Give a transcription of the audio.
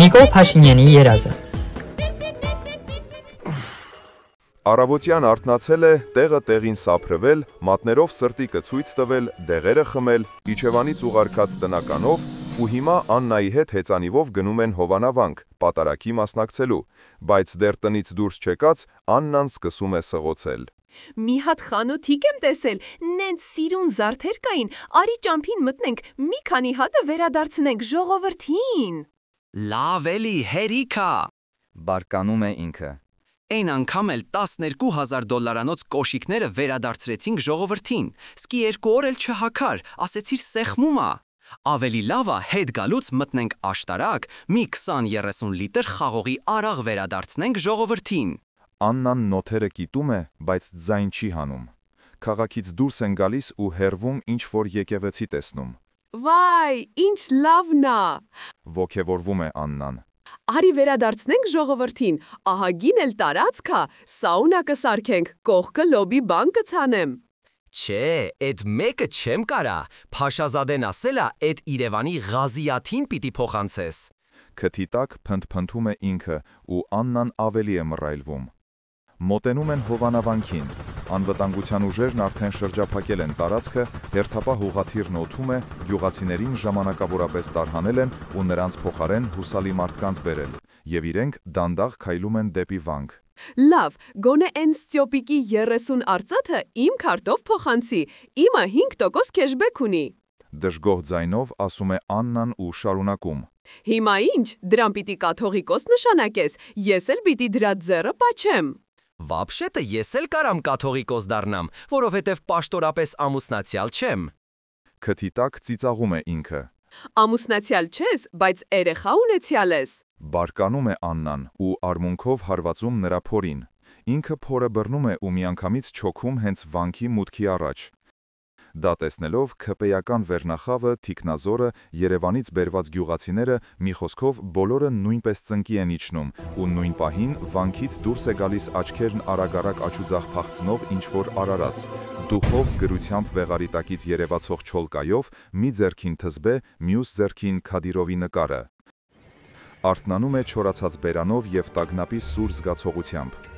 Նիկոլ Փաշինյանի երազը։ Առավոտյան արթնացել է, տեղը տեղին սափրվել, մատներով սրտի կցույց տվել, դեղերը խմել, իջևանից ուղարկած տնականով ու հիմա Աննայի հետ հեծանիվով գնում են Հովանավանք, պատարագի մասնակցելու, բայց դեռ տնից դուրս չեկած Աննան սկսում է սղոցել։ Մի հատ խանութիկ եմ տեսել, նենց սիրուն զարդեր կային, արի ճամփին մտնենք, մի քանի հատը վերադարձնենք ժողովրդին։ Լավ էլի, հերիքա, բարկանում է ինքը։ Այն անգամ էլ $12,000 կոշիկները վերադարձրեցինք ժողովրդին, սկի 2 օր էլ չհաքար, ասեցիր սեղմումա։ Ավելի լավա հետ գալուց մտնենք աշտարակ, մի 20-30 լիտր խաղողի արաղ վերադարձնենք ժողովրդին։ Աննան նոթերը կիտում է, բայց ձայն չի հանում։ Քաղաքից դուրս են գալիս ու հեռվում ինչ-որ եկեղեցի տեսնում։ Վայ, ինչ լավն է։ Ոգևորվում է Աննան։ Արի վերադարձնենք ժողովրդին, ահագին էլ տարածքա, սաունա կսարքենք, կողքը լոբի բան կցանեմ։ Չէ, էդ մեկը չեմ կարա, Փաշազադեն ասելա, էդ Իրևանի Ղազիաթին պիտի փոխանցես։ Քթի տակ փնթփնթում է ինքը ու Աննան ավելի է մռայլվում։ Մոտենում են Հովանավանքին, անվտանգության ուժերն արդեն շրջափակել են տարածքը, հերթապահ ուղղաթիռն օդում է, գյուղացիներին ժամանակավորապես տարհանել են ու նրանց փոխարեն հուսալի մարդկանց բերել, եւ իրենք դանդաղ քայլում են դեպի վանք։ Լավ, գոնե են Ստյոպիկի 30 արծաթը իմ քարտով փոխանցի, իմը 5% քեշբեք ունի։ Դժգոհ ձայնով ասում է Աննան ու շարունակում։ Հիմա ինչ, դրան պիտի կաթողիկոս նշանակես, ես էլ պիտի դրա ձեռը պաչեմ։ Վաբշետը ես էլ կարամ կաթողիկոս դառնամ, որովհետև պաշտորապես ամուսնացյալ չեմ։ Քթի տակ ծիծաղում է ինքը։ Ամուսնացյալ չես, բայց երեխա ունեցյալ ես։ Բարկանում է Աննան ու արմունքով հարվածում նրա փորին։ Ինքը փորը բռնում է ու միանգամից չոքում հենց վանքի մուտքի առաջ։ Դա տեսնելով քպեական վերնախավը, թիկնազորը, Երևանից բերված գյուղացիները, մի խոսքով բոլորը նույնպես ծնկի են իջնում ու նույն պահին վանքից դուրս է գալիս աչքերն արագ-արագ աչուձախ փախցնող ինչ-որ արարած, դուխով գրությամբ վեղարի տակից երևացող չոլկայով, մի ձեռքին թզբե, մյուս ձեռքին Քադիրովի նկարը։ Արթնանում է չորացած բերանով և տագնապի սուր զգացողությամբ։